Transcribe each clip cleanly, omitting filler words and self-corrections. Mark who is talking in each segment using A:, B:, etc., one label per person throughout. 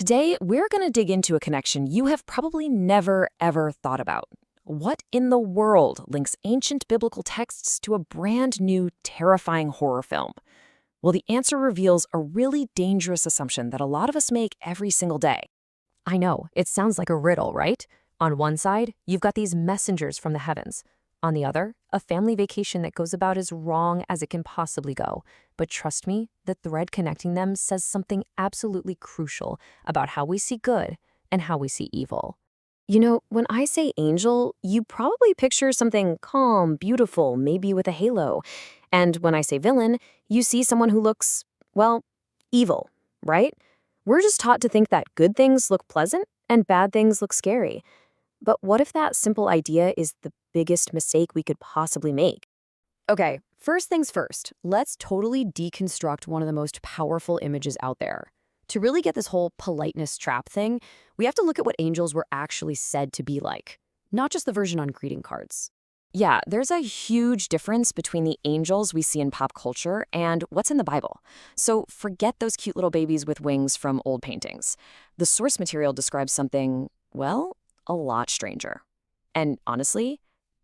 A: Today, we're going to dig into a connection you have probably never, ever thought about. What in the world links ancient biblical texts to a brand new, terrifying horror film? Well, the answer reveals a really dangerous assumption that a lot of us make every single day.
B: I know, it sounds like a riddle, right? On one side, you've got these messengers from the heavens. On the other, a family vacation that goes about as wrong as it can possibly go. But trust me, the thread connecting them says something absolutely crucial about how we see good and how we see evil.
A: You know, when I say angel, you probably picture something calm, beautiful, maybe with a halo. And when I say villain, you see someone who looks, well, evil, right? We're just taught to think that good things look pleasant and bad things look scary. But what if that simple idea is the biggest mistake we could possibly make? Okay, first things first, let's totally deconstruct one of the most powerful images out there. To really get this whole politeness trap thing, we have to look at what angels were actually said to be like, not just the version on greeting cards. Yeah, there's a huge difference between the angels we see in pop culture and what's in the Bible. So forget those cute little babies with wings from old paintings. The source material describes something, well, a lot stranger. And honestly,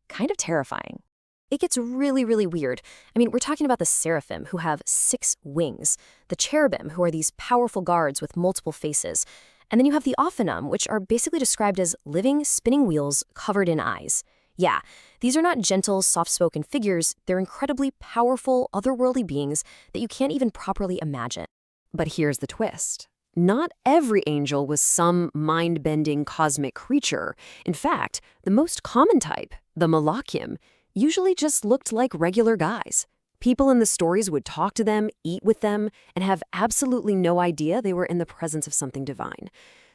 A: kind of terrifying. It gets really, really weird. I mean, we're talking about the Seraphim, who have 6 wings, the Cherubim, who are these powerful guards with multiple faces, and then you have the Ophanim, which are basically described as living, spinning wheels covered in eyes. Yeah, these are not gentle, soft-spoken figures. They're incredibly powerful, otherworldly beings that you can't even properly imagine. But here's the twist. Not every angel was some mind-bending cosmic creature. In fact, the most common type, the Malachim, usually just looked like regular guys. People in the stories would talk to them, eat with them, and have absolutely no idea they were in the presence of something divine.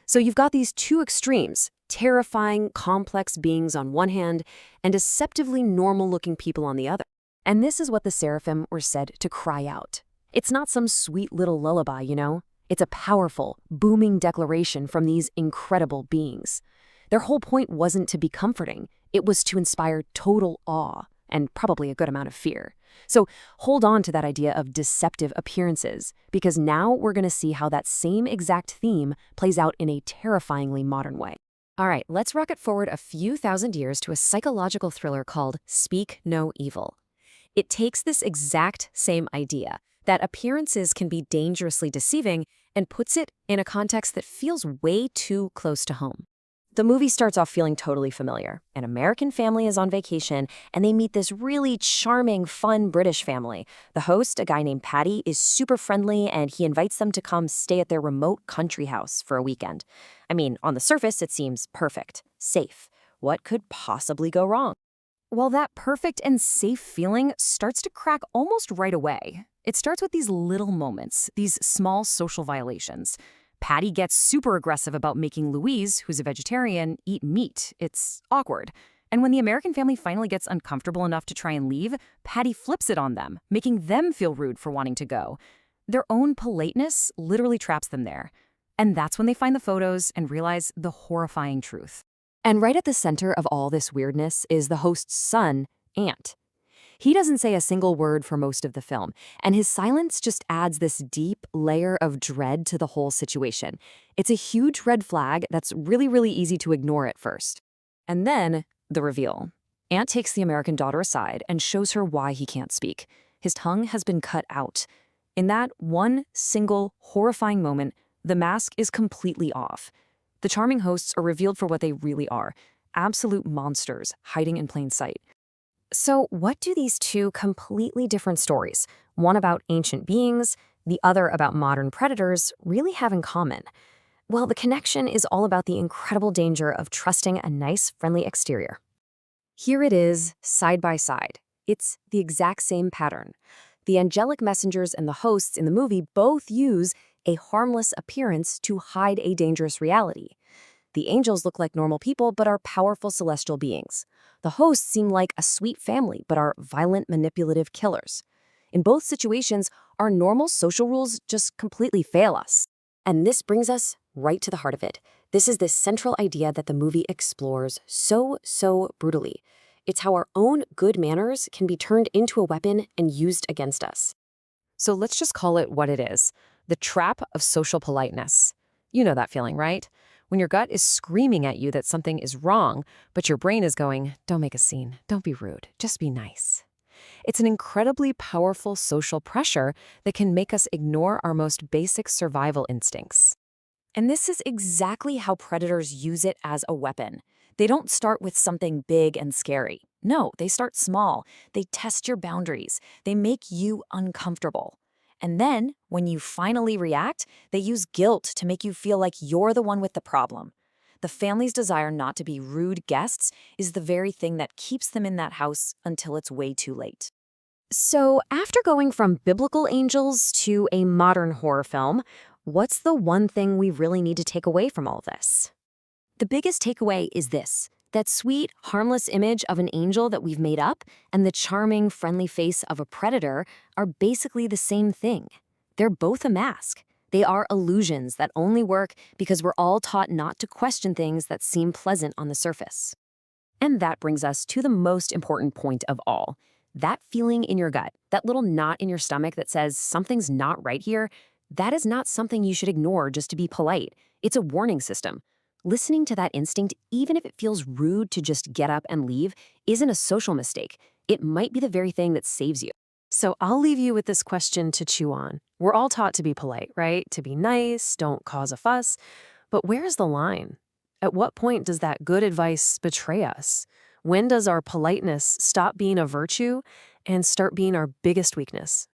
A: So you've got these two extremes, terrifying, complex beings on one hand, and deceptively normal-looking people on the other. And this is what the Seraphim were said to cry out. It's not some sweet little lullaby, you know? It's a powerful, booming declaration from these incredible beings. Their whole point wasn't to be comforting. It was to inspire total awe and probably a good amount of fear. So hold on to that idea of deceptive appearances, because now we're going to see how that same exact theme plays out in a terrifyingly modern way. All right, let's rocket forward a few thousand years to a psychological thriller called Speak No Evil. It takes this exact same idea, that appearances can be dangerously deceiving, and puts it in a context that feels way too close to home. The movie starts off feeling totally familiar. An American family is on vacation, and they meet this really charming, fun British family. The host, a guy named Paddy, is super friendly, and he invites them to come stay at their remote country house for a weekend. I mean, on the surface, it seems perfect, safe. What could possibly go wrong? Well, that perfect and safe feeling starts to crack almost right away. It starts with these little moments, these small social violations. Patty gets super aggressive about making Louise, who's a vegetarian, eat meat. It's awkward. And when the American family finally gets uncomfortable enough to try and leave, Patty flips it on them, making them feel rude for wanting to go. Their own politeness literally traps them there. And that's when they find the photos and realize the horrifying truth. And right at the center of all this weirdness is the host's son, Ant. He doesn't say a single word for most of the film, and his silence just adds this deep layer of dread to the whole situation. It's a huge red flag that's really, really easy to ignore at first. And then, the reveal. Ant takes the American daughter aside and shows her why he can't speak. His tongue has been cut out. In that one single, horrifying moment, the mask is completely off. The charming hosts are revealed for what they really are, absolute monsters hiding in plain sight. So what do these two completely different stories, one about ancient beings, the other about modern predators, really have in common? Well, the connection is all about the incredible danger of trusting a nice, friendly exterior. Here it is, side by side. It's the exact same pattern. The angelic messengers and the hosts in the movie both use a harmless appearance to hide a dangerous reality. The angels look like normal people but are powerful celestial beings. The hosts seem like a sweet family but are violent, manipulative killers. In both situations, our normal social rules just completely fail us. And this brings us right to the heart of it. This is this central idea that the movie explores so brutally. It's how our own good manners can be turned into a weapon and used against us. So let's just call it what it is, the trap of social politeness.
B: You know that feeling, right? When your gut is screaming at you that something is wrong, but your brain is going, don't make a scene, don't be rude, just be nice. It's an incredibly powerful social pressure that can make us ignore our most basic survival instincts.
A: And this is exactly how predators use it as a weapon. They don't start with something big and scary. No, they start small. They test your boundaries. They make you uncomfortable. And then, when you finally react, they use guilt to make you feel like you're the one with the problem. The family's desire not to be rude guests is the very thing that keeps them in that house until it's way too late. So, after going from biblical angels to a modern horror film, what's the one thing we really need to take away from all this? The biggest takeaway is this: that sweet, harmless image of an angel that we've made up and the charming, friendly face of a predator are basically the same thing. They're both a mask. They are illusions that only work because we're all taught not to question things that seem pleasant on the surface. And that brings us to the most important point of all. That feeling in your gut, that little knot in your stomach that says something's not right here, that is not something you should ignore just to be polite. It's a warning system. Listening to that instinct, even if it feels rude to just get up and leave, isn't a social mistake. It might be the very thing that saves you.
B: So I'll leave you with this question to chew on. We're all taught to be polite, right? To be nice, don't cause a fuss. But where's the line? At what point does that good advice betray us? When does our politeness stop being a virtue and start being our biggest weakness?